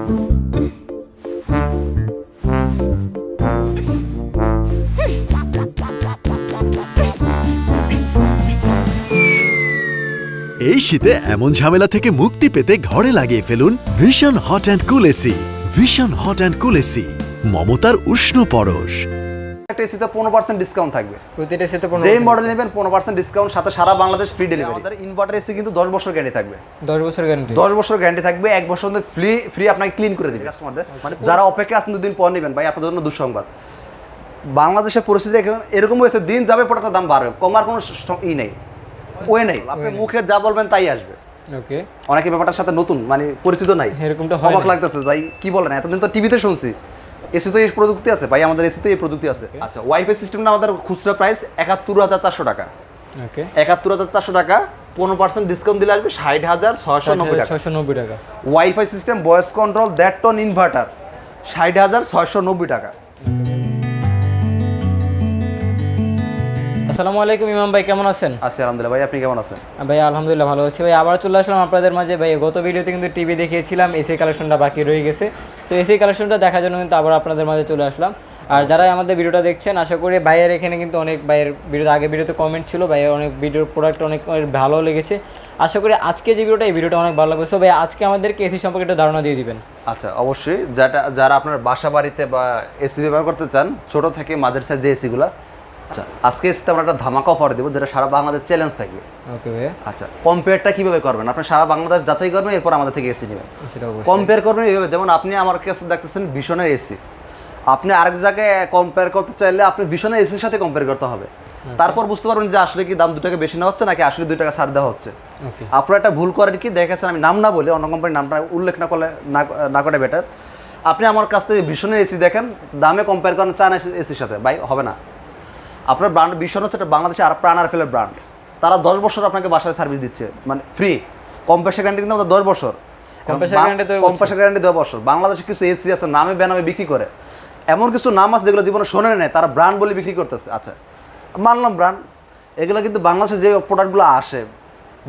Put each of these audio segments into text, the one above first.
এই শীতে এমন ঝামেলা থেকে মুক্তি পেতে ঘরে লাগিয়ে ফেলুন vision hot and cool AC. Vision hot and cool AC, মমতার উষ্ণ পরশ। একটা এসিতে 15% ডিসকাউন্ট থাকবে। প্রতিটা এসিতে 15% যেই মডেল নেবেন 15% ডিসকাউন্ট, সাথে সারা বাংলাদেশ ফ্রি ডেলিভারি। আমাদের ইনভার্টার এসি কিন্তু 10 বছর গ্যারান্টি থাকবে। 10 বছর গ্যারান্টি। 10 বছর গ্যারান্টি থাকবে, 1 বছর মধ্যে ফ্রি আপনাকে ক্লিন করে দিবে কাস্টমারদের। মানে যারা অপেক্ষা আছেন 2 দিন পর নেবেন, ভাই আপনাদের জন্য দুঃসংবাদ। বাংলাদেশের পরিস্থিতি এরকম হয়েছে, দিন যাবে প্রোডাক্টের দাম বাড়বে, কমার কোনো নেই, ওয়ে নেই। আপনি মুখে যা বলবেন তাই আসবে। ওকে। অনেকে ব্যাপারটার সাথে নতুন, মানে পরিচিত নাই, এরকমটা হয়। অবাক লাগতেছে ভাই, কি বলেন, এতদিন তো টিভিতে শুনছি। এসিতে এই প্রযুক্তি আছে ভাই, আমাদের এসিতে এই প্রযুক্তি আছে। আচ্ছা, ওয়াইফাই সিস্টেমটা আমাদের খুচরা প্রাইস ৭১,৪০০ টাকা। ওকে। ৭১,৪০০ টাকা, 15% ডিসকাউন্ট দিলে আসবে ৬০,৬৯০ টাকা। ৬৯০ টাকা। WiFi system, voice control, that ton inverter, ৬০,৬৯০ টাকা। আসসালামু আলাইকুম ইমাম ভাই, কেমন আছেন? আছি আলহামদুলিল্লাহ। ভাই আপনি কেমন আছেন? ভাই আলহামদুলিল্লাহ ভালো আছি ভাই। আবার চলে আসলাম আপনাদের মাঝে ভাই। গত ভিডিওতে কিন্তু টিভি দেখিয়েছিলাম, এসি কালেকশনটা বাকি রয়ে গেছে। তো এসি কালেকশনটা দেখার জন্য কিন্তু আবার আপনাদের মাঝে চলে আসলাম। আর যারা আমাদের ভিডিওটা দেখছেন, আশা করি ভাইয়ের এখানে কিন্তু অনেক ভাইয়ের ভিডিওতে, আগে ভিডিওতে কমেন্ট ছিল, ভাইয়ের অনেক ভিডিওর প্রোডাক্ট অনেক ভালো লেগেছে। আশা করি আজকে যে ভিডিওটা, এই ভিডিওটা অনেক ভালো লাগবে। সো ভাই আজকে আমাদেরকে এসি সম্পর্কে একটা ধারণা দিয়ে দিবেন। আচ্ছা, অবশ্যই। যারা আপনার বাসা বাড়িতে বা এসি ব্যবহার করতে চান, ছোট থেকে মাঝের সাইজ যে এসিগুলো, আচ্ছা আজকে এসিতে আমরা একটা ধামাকা অফার দেবো, যেটা সারা বাংলাদেশ চ্যালেঞ্জ থাকবে। ওকে ভাই। আচ্ছা, কম্পেয়ারটা কীভাবে করবেন? আপনি সারা বাংলাদেশ যাচাই করবেন, এরপর আমাদের থেকে এসি নেবেন। কম্পেয়ার করবেন এইভাবে, যেমন আপনি আমার কাছে দেখতেছেন ভীষণের এসি, আপনি আরেক জায়গায় কম্পেয়ার করতে চাইলে আপনি ভীষণের এসির সাথে কম্পেয়ার করতে হবে। তারপর বুঝতে পারবেন যে আসলে কি দাম 2 টাকা বেশি নেওয়া হচ্ছে নাকি আসলে 2 টাকা ছাড় দেওয়া হচ্ছে। আপনারা একটা ভুল করেন কি, দেখেছেন, আমি নাম না বলে, অন্য কোম্পানির নামটা উল্লেখ না করলে না করে বেটার। আপনি আমার কাছ থেকে ভীষণের এসি দেখেন, দামে কম্পেয়ার করেন চায়না এসির সাথে, ভাই হবে না। আপনার ব্র্যান্ড ভীষণ হচ্ছে একটা বাংলাদেশে আর প্রাণ আর ফেলের ব্র্যান্ড। তারা 10 বছর আপনাকে বাসায় সার্ভিস দিচ্ছে, মানে ফ্রি। কম্প্রেসার গ্যারান্টি কিন্তু আমাদের 10 বছর। কম্প্রেসার গ্যারান্টি 10 বছর। বাংলাদেশে কিছু এসি আছে নামে বেনামে বিক্রি করে, এমন কিছু নাম আছে যেগুলো জীবনে শোনেন নেয়, তারা ব্র্যান্ড বলে বিক্রি করতেছে। আচ্ছা, মানলাম ব্র্যান্ড, এগুলো কিন্তু বাংলাদেশে যে প্রোডাক্টগুলো আসে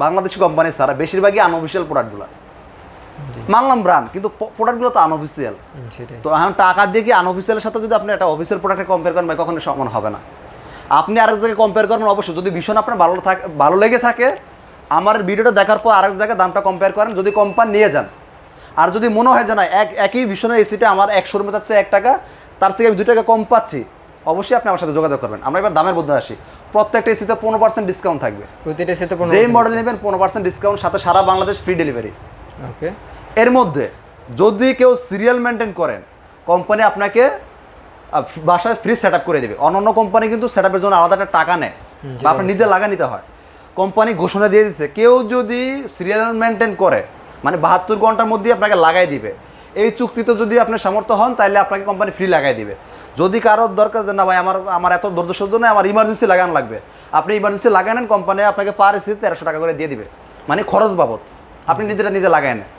বাংলাদেশি কোম্পানি ছাড়া বেশিরভাগই আনঅফিসিয়াল প্রোডাক্টগুলো। মানলাম ব্র্যান্ড, কিন্তু প্রোডাক্টগুলো তো আনঅফিসিয়াল। তো এখন টাকা দিয়ে কি আনঅফিসিয়ালের সাথে যদি আপনি একটা অফিসিয়াল প্রোডাক্টে কম্পেয়ার করেন, ভাই কখনোই সমান হবে না। আপনি আরেক জায়গায় কম্পেয়ার করবেন অবশ্যই, যদি ভীষণ আপনার ভালো লেগে থাকে, আমার ভিডিওটা দেখার পর আরেক জায়গায় দামটা কম্পেয়ার করেন, যদি কোম্পানি নিয়ে যান। আর যদি মনে হয় যে না একই ভীষণের এসিটা আমার 100 রুমে যাচ্ছে 1 টাকা, তার থেকে আমি 2 টাকা কম পাচ্ছি, অবশ্যই আপনি আমার সাথে যোগাযোগ করবেন। আমরা এবার দামের মধ্যে আসি। প্রত্যেকটা এসিতে 15% ডিসকাউন্ট থাকবে। প্রতিটা এসিতে 15%। যেই মডেল নেবেন 15% ডিসকাউন্ট, সাথে সারা বাংলাদেশ ফ্রি ডেলিভারি। ওকে। এর মধ্যে যদি কেউ সিরিয়াল মেনটেন করেন, কোম্পানি আপনাকে বাসায় ফ্রি সেট আপ করে দেবে। অন্য কোম্পানি কিন্তু সেট আপের জন্য আলাদা একটা টাকা নেয় বা আপনার নিজে লাগা নিতে হয়। কোম্পানি ঘোষণা দিয়ে দিচ্ছে, কেউ যদি সিরিয়াল মেনটেন করে, মানে 72 ঘন্টার মধ্যে আপনাকে লাগাই দিবে। এই চুক্তিতে যদি আপনি সামর্থ্য হন, তাহলে আপনাকে কোম্পানি ফ্রি লাগাই দিবে। যদি কারোর দরকার যে না ভাই আমার এত ধৈর্য সহ্য নয়, আমার ইমার্জেন্সি লাগানো লাগবে, আপনি ইমার্জেন্সি লাগাই নেন, কোম্পানি আপনাকে পার এসি 1300 টাকা করে দিয়ে দিবে, মানে খরচ বাবদ। আপনি নিজে লাগাই নেন,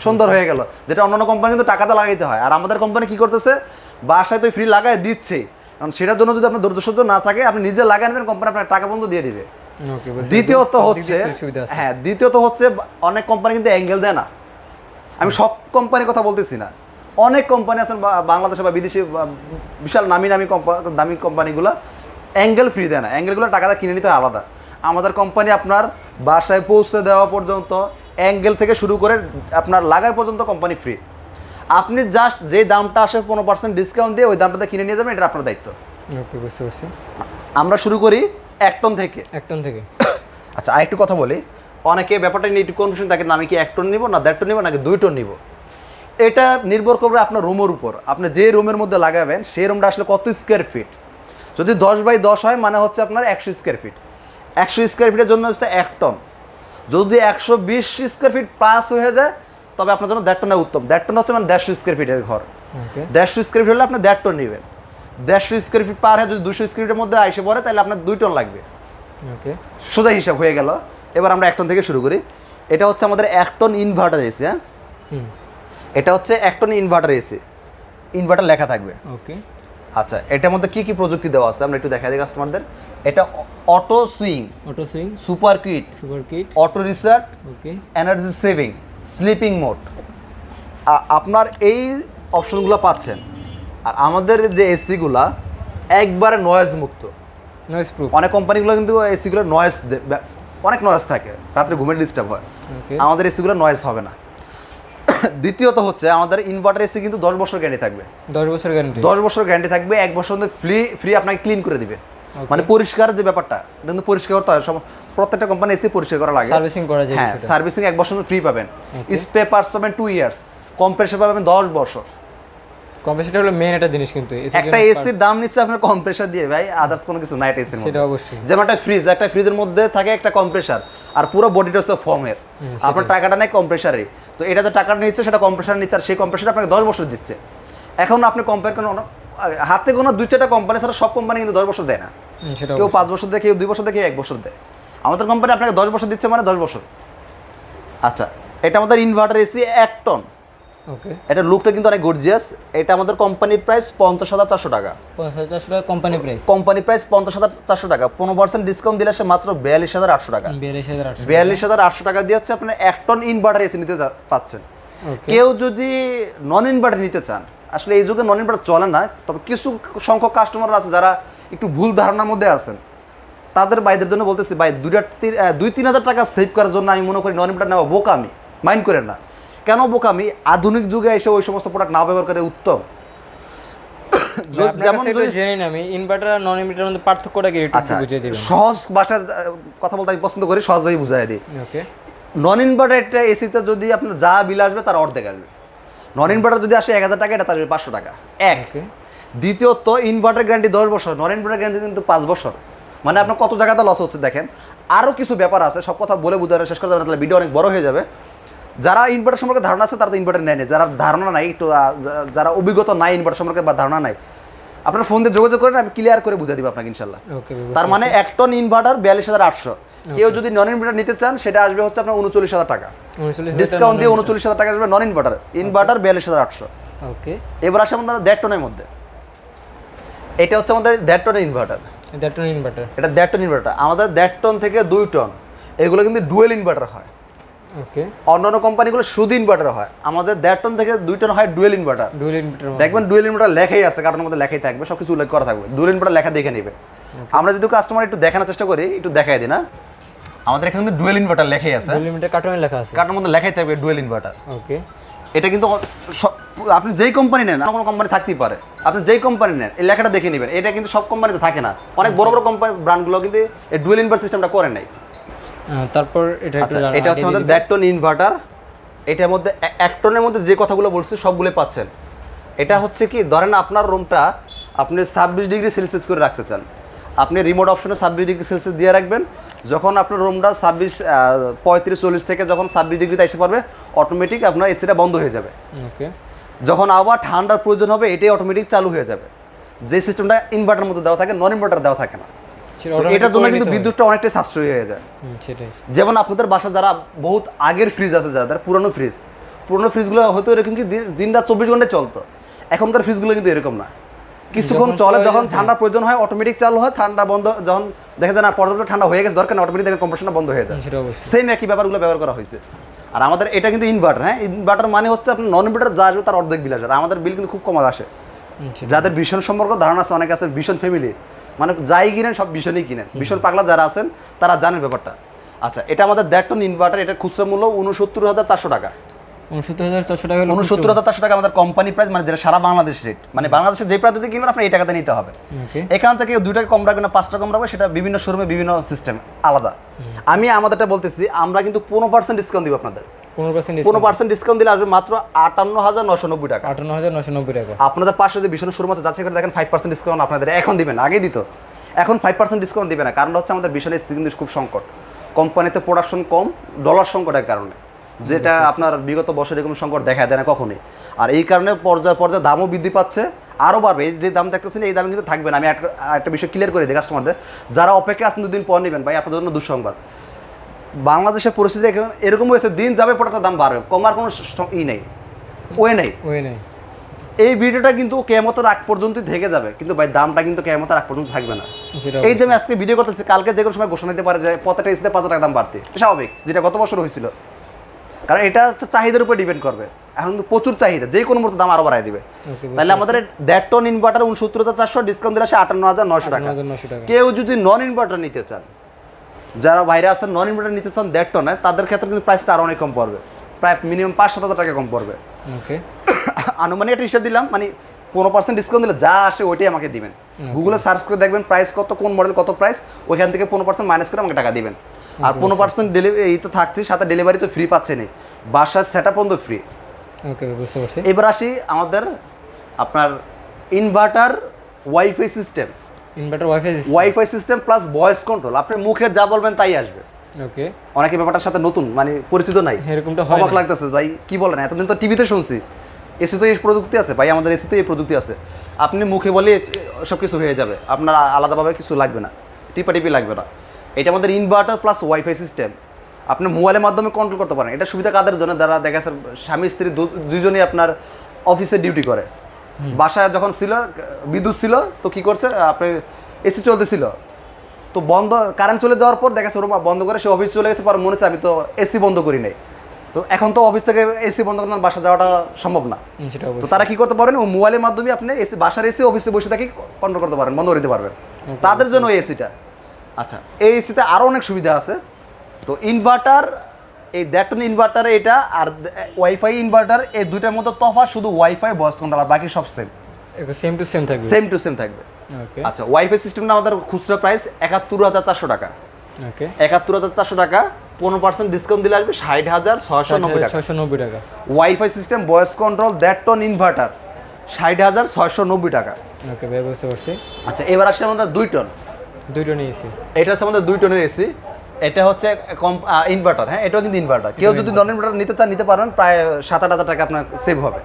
সুন্দর হয়ে গেল। যেটা অন্য কোম্পানি কিন্তু টাকাতে লাগাইতে হয়, আর আমাদের কোম্পানি কি করতেছে, বাসায় তো ফ্রি লাগাই দিচ্ছে। কারণ সেটার জন্য যদি আপনার ধৈর্য সহ্য না থাকে, আপনি নিজে লাগাই নেবেন, কোম্পানি আপনার টাকা বন্ধ দিয়ে দিবে। দ্বিতীয়ত হচ্ছে অনেক কোম্পানি কিন্তু অ্যাঙ্গেল দেয় না। আমি সব কোম্পানির কথা বলতেছি না, অনেক কোম্পানি আছেন বাংলাদেশে বা বিদেশি বিশাল দামি কোম্পানিগুলো অ্যাঙ্গেল ফ্রি দেয় না, অ্যাঙ্গেলগুলো টাকাটা কিনে নিতে হয় আলাদা। আমাদের কোম্পানি আপনার বাসায় পৌঁছে দেওয়া পর্যন্ত, অ্যাঙ্গেল থেকে শুরু করে আপনার লাগাই পর্যন্ত কোম্পানি ফ্রি। আপনি জাস্ট যে দামটা আসে 15% ডিসকাউন্ট দিয়ে ওই দামটাতে কিনে নিয়ে যাবেন, এটা আপনার দায়িত্ব। ওকে, বুঝতে পারছি। আমরা শুরু করি 1 টন থেকে। 1 টন থেকে। আচ্ছা, আরেকটু কথা বলি, অনেকে ব্যাপারটা নিয়ে একটু কনফিউশন থাকে, না আমি কি 1 টন নিব না 1.5 টন নিব নাকি 2 টন নিব। এটা নির্ভর করবে আপনার রুমের উপর। আপনি যে রুমের মধ্যে লাগাবেন সেই রুমটা আসলে কত স্কোয়ার ফিট। যদি 10x10 হয়, মানে হচ্ছে আপনার 100 স্কোয়ার ফিট। 100 স্কোয়ার ফিটের জন্য হচ্ছে 1 টন। যদি 120 স্কোয়ার ফিট প্লাস হয়ে যায়, তবে আপনার জন্য 1.5 টনে উত্তম। 1.5 টন হচ্ছে মানে 150 স্কোয়ার ফিটের ঘর। 150 স্কোয়ার ফিট হলে আপনি 1.5 টন নেবেন। 150 স্কোয়ার ফিট পার হয়ে যদি 200 স্কোয়ার ফিটের মধ্যে এসে পড়ে, তাহলে আপনার 2 টন লাগবে। ওকে, সোজা হিসাব হয়ে গেল। এবার আমরা 1 টন থেকে শুরু করি। এটা হচ্ছে আমাদের 1 টন ইনভার্টার এসি। হ্যাঁ, এটা হচ্ছে 1 টন ইনভার্টার এসি, ইনভার্টার লেখা থাকবে। ওকে। আচ্ছা, এটার মধ্যে কি কি প্রযুক্তি দেওয়া আছে আমরা একটু দেখাই দিই কাস্টমারদের। এটা auto swing, super kit, auto reset, okay, energy saving, sleeping mode. আপনার এই অপশনগুলো পাচ্ছেন। আর আমাদের যে এসিগুলা একবারে নয়েজ মুক্ত, নয়েজ প্রুফ। অনেক কোম্পানিগুলো কিন্তু এসিগুলো নয়েজ অনেক নয়েজ থাকে, রাত্রে ঘুমের ডিস্টার্ব হয়। আমাদের এসিগুলো নয়েজ হবে না। দ্বিতীয়ত হচ্ছে আমাদের ইনভার্টার এসি কিন্তু 10 বছর গ্যারান্টি থাকবে। 10 বছর গ্যারান্টি? 10 বছর গ্যারান্টি থাকবে। 1 বছর ফ্রি আপনাকে ক্লিন করে দিবে। মানে পরিষ্কার যে ব্যাপারটা, এটা কিন্তু পরিষ্কার করতে হয়, প্রত্যেকটা কোম্পানি এসি পরিষ্কার করা লাগে, সার্ভিসিং করা যায়। হ্যাঁ, সার্ভিসিং 1 বছর ফ্রি পাবেন, স্পেয়ার পার্টস পাবেন 2 ইয়ার্স, কম্প্রেসার পাবেন 10 বছর। কম্প্রেসারটা হলো মেইন একটা জিনিস, কিন্তু একটা এসির দাম নিচ্ছে আপনার কম্প্রেসার দিয়ে ভাই, আদার্স কোনো কিছু নাই এটা এসির মধ্যে। সেটা অবশ্যই। যেমন একটা ফ্রিজের মধ্যে থাকে একটা কম্প্রেসার, আর পুরো বডিটা হচ্ছে ফর্মের, আপনার টাকাটা নেই কম্প্রেসারে। তো এটা যে টাকাটা নিচ্ছে সেটা কম্প্রেসার নিচ্ছে, আর সেই কম্প্রেসার আপনাকে 10 বছর দিচ্ছে। এখন আপনি কম্পেয়ার করেন, হাতে কোনো 2-4টা কোম্পানি ছাড়া সব কোম্পানি কিন্তু 10 বছর দেয় না। কেউ 5 বছর দেয়, কেউ 2 বছর দেয়, কেউ 1 বছর দেয়। আমাদের কোম্পানি আপনাকে 10 বছর দিচ্ছে, মানে 10 বছর। আচ্ছা, এটা আমাদের ইনভার্টার এসি 1 টন। ওকে, এটা লুকটা কিন্তু অনেক গর্জিয়াস। এটা আমাদের কোম্পানির প্রাইস 50,400 টাকা। 50,400 টাকা কোম্পানি প্রাইস? কোম্পানি প্রাইস 50,400 টাকা। 15% ডিসকাউন্ট দিলে সে মাত্র 42,800 টাকা। 42,800 টাকা দিয়ে হচ্ছে আপনি 1 টন ইনভার্টার এসি নিতে পাচ্ছেন। কেউ যদি নন ইনভার্টার নিতে চান, আসলে এই যুগে নন ইনভার্টার চলে না, তবে কিছু সংখ্যক কাস্টমার আছে যারা একটু ভুল ধারণার মধ্যে আছেন, তাদের ভাইদের জন্য বলতেছি, ভাই 2-3 হাজার টাকা সেভ করার জন্য আমি মনে করি নন ইনভার্টার নেওয়া বোকামি। মাইন্ড করেন না, কেন বোকামি? আধুনিক যুগে এসে ওই সমস্ত প্রোডাক্ট না ব্যবহার করে উত্তম। যেমন জেনে না আমি ইনভার্টার আর নন ইনভার্টারের মধ্যে পার্থক্যটা কি একটু বুঝিয়ে দিবেন? সহজ ভাষায় কথা বলতে আমি পছন্দ করি, সহজভাবে বুঝাই দিই। ওকে, নন ইনভার্টার একটা এসিতে যদি আপনার যা বিল আসবে তার অর্ধেক আসবে। নন ইনভার্টার যদি আসে 1,000 টাকা, এটা আসবে 500 টাকা। এক। দ্বিতীয়ত, ইনভার্টার গ্যারান্টি 10 বছর, নন ইনভার্টার গ্যারান্টি কিন্তু 5 বছর। মানে আপনার কত জায়গাতে লস হচ্ছে দেখেন। আরও কিছু ব্যাপার আছে, সব কথা বলে বোঝানো শেষ করে যাবে না, তাহলে ভিডিও অনেক বড় হয়ে যাবে। যারা ইনভার্টার সম্পর্কে ধারণা আছে তারা তো ইনভার্টার নেয়, যারা ধারণা নাই, একটু যারা অভিজ্ঞতা নাই ইনভার্টার সম্পর্কে বা ধারণা নাই, আপনার ফোন দিয়ে যোগাযোগ করেন, আমি ক্লিয়ার করে বুঝে দিব আপনাকে ইনশাল্লাহ। তার মানে 1 টন ইনভার্টার 42,800। কেউ যদি নন ইনভার্টার নিতে চান, সেটা আসবে হচ্ছে আপনার 39,000 টাকা। ডিসকাউন্ট দিয়ে 39,000 টাকা আসবে নন ইনভার্টার। ইনভার্টার 42,800। ওকে, এবার আসে আমাদের 1.5 টনের মধ্যে। এটা হচ্ছে আমাদের 1.5 টনের ইনভার্টার। 1.5 টন ইনভার্টার, এটা 1.5 টন ইনভার্টার। আমাদের 1.5 টন থেকে 2 টন, এগুলো কিন্তু ডুয়েল ইনভার্টার হয়। ওকে, অন্যান্য কোম্পানিগুলো শুধু ইনভার্টার হয়, আমাদের 1.5 টন থেকে 2 টন হয় ডুয়েল ইনভার্টার। দেখবেন ডুয়েল ইনভার্টার লেখাই আছে, কার্টনের মধ্যে লেখাই থাকবে, সব কিছু উল্লেখ করা থাকবে। ডুয়েল ইনভার্টার লেখা দেখে নেবে। আমরা যদি কাস্টমার একটু দেখানোর চেষ্টা করি, একটু দেখাই দিই না, আমাদের এখানে কিন্তু ডুয়েল ইনভার্টার লেখাই আছে। ডুয়েল ইনভার্টার কার্টনে লেখা আছে, কার্টনের মধ্যে লেখাই থাকবে ডুয়েল ইনভার্টার। ওকে, এটা কিন্তু আপনি যেই কোম্পানি নেন, কোনো কোম্পানি থাকতেই পারে, আপনি যেই কোম্পানি নেন এই লেখাটা দেখে নেবেন। এটা কিন্তু সব কোম্পানিতে থাকে না, অনেক বড় বড় কোম্পানি ব্র্যান্ডগুলো কিন্তু এই ডুয়েল ইনভার্টার সিস্টেমটা করে নাই। তারপর এটা হচ্ছে আমাদের 1.5 টন ইনভার্টার। এটার মধ্যে 1 টনের মধ্যে যে কথাগুলো বলছি সবগুলো পাচ্ছেন। এটা হচ্ছে কি, ধরেন আপনার রুমটা আপনি 26 ডিগ্রি সেলসিয়াস করে রাখতে চান, আপনি রিমোট অপশনে 26 ডিগ্রি সেলসিয়াস দিয়ে রাখবেন। যখন আপনার রুমটা 35-40 থেকে যখন 26 ডিগ্রিতে এসে পড়বে, অটোমেটিক আপনার এসিটা বন্ধ হয়ে যাবে। ওকে, যখন আবার ঠান্ডার প্রয়োজন হবে, এটাই অটোমেটিক চালু হয়ে যাবে। যে সিস্টেমটা ইনভার্টারের মধ্যে দেওয়া থাকে, নন ইনভার্টার দেওয়া থাকে না। এটার জন্য কিন্তু বিদ্যুৎটা অনেকটাই সাশ্রয়ী হয়ে যায়। যেমন আপনাদের বাসা যারা বহুত আগের ফ্রিজ আছে, যাদের পুরনো ফ্রিজগুলো হয়তো এরকম কি দিন রাত 24 ঘন্টায় চলতো। এখনকার ফ্রিজগুলো কিন্তু এরকম না, কিছুক্ষণ চলে, যখন ঠান্ডা প্রয়োজন হয় অটোমেটিক চালু হয়, ঠান্ডা বন্ধ যখন দেখা যায় না পর্যাপ্ত ঠান্ডা হয়ে গেছে দরকার না, অটোমেটিক কম্প্রেশনটা বন্ধ হয়ে যায়। সেম একই ব্যাপারগুলো ব্যবহার করা হয়েছে। আর আমাদের এটা কিন্তু ইনভার্টার। হ্যাঁ, ইনভার্টার মানে হচ্ছে আপনার নন ইনভার্টার যা আসবে তার অর্ধেক বিল আসে। আর আমাদের বিল কিন্তু খুব কম আসে। যাদের ভীষণ সম্পর্কে ধারণা আছে, অনেকে আছে ভীষণ ফ্যামিলি, মানে যাই কিনেন সব ভীষণই কিনেন, ভীষণ পাগলা যারা আছেন তারা জানেন ব্যাপারটা। আচ্ছা, এটা আমাদের 1.5 টন ইনভার্টার। এটার খুচরা মূল্য 69,400 টাকা। 69,400 টাকা, 69,400 টাকা আমাদের কোম্পানি প্রাইস, মানে যেটা সারা বাংলাদেশ রেট। মানে বাংলাদেশে যে প্রান্তে কিনবেন আপনি এই টাকাতে নিতে হবে। এখান থেকে 2 টাকা কম রাখবেন না 5 টাকা কম রাখবে, সেটা বিভিন্ন শোরুমে বিভিন্ন সিস্টেম আলাদা। আমি আমাদেরটা বলতেছি, আমরা কিন্তু 15% ডিসকাউন্ট দিব আপনাদের। 15% ডিসকাউন্ট দিলে আসবে মাত্র 58,990 টাকা। 58,990 টাকা। আপনাদের পাশে যে ভীষণ শোরুম আছে, যাচাই করে দেখেন 5% ডিসকাউন্ট আপনাদের এখন দিবেন, আগে দিত, এখন 5% ডিসকাউন্ট দিবে না। কারণ হচ্ছে আমাদের ভীষণ এসি কিন্তু খুব সংকট, কোম্পানিতে প্রোডাকশন কম, ডলার সংকটের কারণে, যেটা আপনার বিগত বছর এরকম সংকট দেখা দেয় না কখনই। আর এই কারণে পর্যায়ে দামও বৃদ্ধি পাচ্ছে, আরও বাড়বে। এই যে দাম দেখতেছেন এই দামে কিন্তু থাকবে না। আমি একটা বিষয় ক্লিয়ার করে দিই কাস্টমারদের, যারা অপেক্ষা আছেন 2 দিন পর নেবেন, ভাই আপনাদের জন্য দুঃসংবাদ। বাংলাদেশের পরিস্থিতি এরকম হয়েছে, দিন যাবে প্রোডাক্টের দাম বাড়বে, কমার কোনো নেই, ওয়ে নেই। এই ভিডিওটা কিন্তু কিয়ামতের আগ পর্যন্তই থেকে যাবে, কিন্তু ভাই দামটা কিন্তু কিয়ামতের আগ পর্যন্ত থাকবে না। এই যে আমি আজকে ভিডিও করতেছি, কালকে যে কোনো সময় ঘোষণা দিতে পারে যে প্রত্যেকটা এসিতে 5 টাকা দাম বাড়তে, স্বাভাবিক, যেটা গত বছর হয়েছিল। কারণ এটা হচ্ছে চাহিদার উপর ডিপেন্ড করবে। এখন তো প্রচুর চাহিদা, যে কোনো মুহূর্তে দাম আরও বাড়ায় দিবে। তাহলে আমাদের 1.5 টন ইনভার্টার 69,400, ডিসকাউন্ট দিলে আসে 58,900 টাকা। কেউ যদি নন ইনভার্টার নিতে চান, যারা বাইরে আছেন নন ইনভার্টার নিতে চান 1.5 টনে, তাদের ক্ষেত্রে কিন্তু প্রাইসটা আরও অনেক কম পড়বে, প্রায় মিনিমাম 5-7 টাকা কম পড়বে। ওকে, আনুমানিক একটা হিসাব দিলাম, মানে 15% ডিসকাউন্ট দিলে যা আসে ওইটাই আমাকে দিবেন। গুগলে সার্চ করে দেখবেন প্রাইস কত, কোন মডেল কত প্রাইস, ওইখান থেকে 15% মাইনাস করে আমাকে টাকা দিবেন। আর 15% ডেলিভারি এই তো থাকছে, সাথে ডেলিভারি তো ফ্রি পাচ্ছেনই, বাসার সেটআপ পর্যন্ত ফ্রি। ওকে, বুঝতে পারছি। এবার আসি আমাদের আপনার inverter wifi system. Inverter wifi system plus voice control, আপনি মুখে যা বলবেন তাই আসবে। ওকে, অনেকে ব্যাপারটার সাথে নতুন, মানে পরিচিত নাই, এরকমটা হয় অবাক লাগতেছে ভাই কি বলেন, এতদিন তো টিভিতে শুনছি, এসিতে এই প্রযুক্তি আছে ভাই, আমাদের এসিতে এই প্রযুক্তি আছে। আপনি মুখে বলে সব কিছু হয়ে যাবে, আপনার আলাদাভাবে কিছু লাগবে না, টিপাটিপি লাগবে না। এটা আমাদের ইনভার্টার প্লাস ওয়াইফাই সিস্টেম, আপনি মোবাইলের মাধ্যমে কন্ট্রোল করতে পারেন। এটা সুবিধা কাদের জন্য? যারা দেখা যাচ্ছে স্বামী স্ত্রী দুইজনই আপনার অফিসে ডিউটি করে, বাসায় যখন ছিল বিদ্যুৎ ছিল তো কি করছে, আপনি এসি চলতেছিল তো বন্ধ, কারেন্ট চলে যাওয়ার পর দেখা যাচ্ছে রুম বন্ধ করে সে অফিস চলে গেছে, পর মনে হচ্ছে আমি তো এসি বন্ধ করি নাই, তো এখন তো অফিস থেকে এসি বন্ধ করে বাসা যাওয়াটা সম্ভব না। তো তারা কি করতে পারেন, ও মোবাইলের মাধ্যমে আপনি এসি বাসার এসি অফিসে বসে থাকি কন্ট্রোল করতে পারেন, বন্ধ করে দিতে পারবেন, তাদের জন্য এই এসিটা। আচ্ছা, এই এসিতে আরও অনেক সুবিধা আছে। তো ইনভার্টার, এই 1.5 টন ইনভার্টার এটা আর ওয়াইফাই ইনভার্টার, এই দুইটার মধ্যে তফাৎ শুধু ওয়াইফাই ভয়েস কন্ট্রোল, আর বাকি সব সেম, সেম টু সেম থাকবে, সেম টু সেম থাকবে। আচ্ছা, ওয়াইফাই সিস্টেমটা আমাদের খুচরা প্রাইস 71,400 টাকা। ওকে, 71,400 টাকা, 15% ডিসকাউন্ট দিলে আসবে 60,690 টাকা। WiFi system voice control 1.5 ton inverter 60,690 টাকা। ওকে ভাই, বুঝতে পারছি। আচ্ছা, এবার আসছে আমাদের 2 টন। 2 টন এসি, এটা হচ্ছে আমাদের 2 টনের এসি। এটা হচ্ছে ইনভার্টার, হ্যাঁ এটাও কিন্তু ইনভার্টার। কেউ যদি নন ইনভার্টার নিতে চান নিতে পারবেন, প্রায় 7-8 টাকা আপনার সেভ হবে।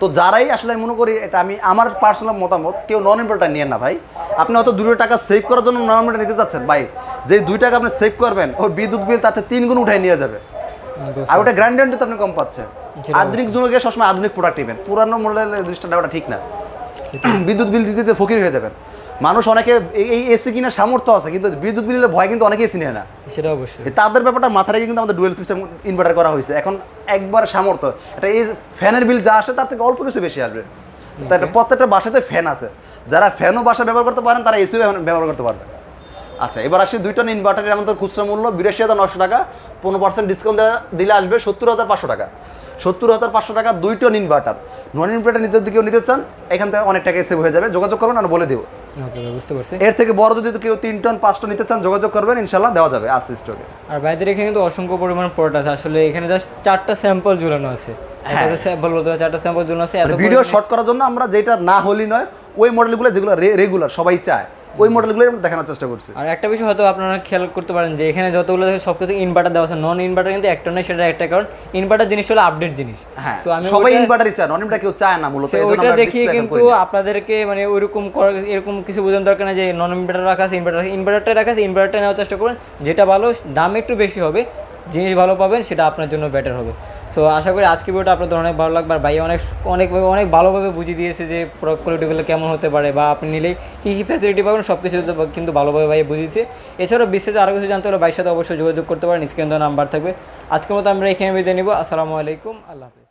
তো যারাই আসলে মনে করি, এটা আমি আমার পার্সোনাল মতামত, কেউ নন ইনভার্টার নিয়েন না ভাই। আপনি হয়তো 2 টাকা সেভ করার জন্য নন ইনভার্টার নিতে চাচ্ছেন ভাই, যে 2 টাকা আপনি সেভ করবেন ওই বিদ্যুৎ বিল তার 3 গুণ উঠাই নিয়ে যাবে, আর ওটা গ্র্যান্ডেন্টে আপনি কম পাচ্ছেন। আধুনিক যুগে সবসময় আধুনিক প্রোডাক্ট নেবেন, পুরানো মডেলের জিনিসটা নেওয়াটা ঠিক না, বিদ্যুৎ বিল দিতে ফকির হয়ে যাবেন। মানুষ অনেকে এই এসি কিনার সামর্থ্য আছে, কিন্তু বিদ্যুৎ বিলের ভয় কিন্তু অনেকে এসি নেয় না, সেটা অবশ্যই। তাদের ব্যাপারটা মাথায় রেখে কিন্তু আমাদের ডুয়েল সিস্টেম ইনভার্টার করা হয়েছে। এখন একবার সামর্থ্য, এটা এই ফ্যানের বিল যা আসে তার থেকে অল্প কিছু বেশি আসবে। তাই প্রত্যেকটা বাসাতে ফ্যান আছে, যারা ফ্যানও বাসা ব্যবহার করতে পারেন তারা এসিও ব্যবহার করতে পারবেন। আচ্ছা, এবার আসি 2 টন ইনভার্টারের আমাদের খুচরা মূল্য 82,900 টাকা, 15% ডিসকাউন্ট দিলে আসবে 70,500 টাকা। 70,500 টাকা 2 টন ইনভার্টার। নন ইনভার্টার নিজের দিকেও নিতে চান, এখান থেকে অনেক টাকা সেভ হয়ে যাবে, যোগাযোগ করবেন, আমি বলে দেবো। ওকে, বুঝতে পারছি। এর থেকে বড় যদি কেউ 3 টন 5 টন নিতে চান যোগাযোগ করবেন, ইনশাল্লাহ দেওয়া যাবে আছে স্টকে। আর বাইদের এখানে কিন্তু অসংখ্য পরিমাণ প্রোডাক্ট আছে, আসলে এখানে জাস্ট 4টা স্যাম্পল ঝুলানো আছে। স্যাম্পল বলতে 4টা স্যাম্পল ঝুলানো আছে। এত ভিডিও শর্ট করার জন্য আমরা যেটা না হলি নয়, ওই মডেলগুলো যেগুলো রেগুলার সবাই চায়, ওই মডেলগুলোই আমরা দেখানোর চেষ্টা করছি। আর একটা বিষয় হয়তো আপনারা খেয়াল করতে পারেন যে এখানে যতগুলো সব কিছু ইনভার্টার দেওয়া আছে, নন ইনভার্টার কিন্তু একটা নয়, সেটা একটা কারণ ইনভার্টার জিনিসটা হলো আপডেট জিনিস। হ্যাঁ, সবাই ইনভার্টারই চায়, নন ইনভার্টার কেউ চায় না মূলত। ওইটা দেখিয়ে কিন্তু আপনাদেরকে মানে ওইরকম এরকম কিছু বোঝানোর দরকার না যে নন ইনভার্টার রাখা আছে, ইনভার্টারটা রাখা আছে, ইনভার্টারটা নেওয়ার চেষ্টা করুন, যেটা ভালো, দাম একটু বেশি হবে, জিনিস ভালো পাবেন, সেটা আপনার জন্য বেটার হবে। সো আশা করি আজকে ভিডিওটা আপনাদের অনেক ভালো লাগবে। আর ভাই অনেক ভালোভাবে বুঝিয়ে দিয়েছে যে প্রোডাক্ট কোয়ালিটিগুলো কেমন হতে পারে, বা আপনি নিলেই কী কী ফ্যাসিলিটি পাবেন, সব কিছু কিন্তু ভালোভাবে ভাই বুঝিয়েছে। এছাড়াও বিশেষ আরও কিছু জানতে হলে ভাইয়ের সাথে অবশ্যই যোগাযোগ করতে পারেন, স্ক্রিনে দেওয়া নাম্বার থাকবে। আজকের মতো আমরা এখানে বিদায় নিব। আসসালামু আলাইকুম, আল্লাহ হাফিজ।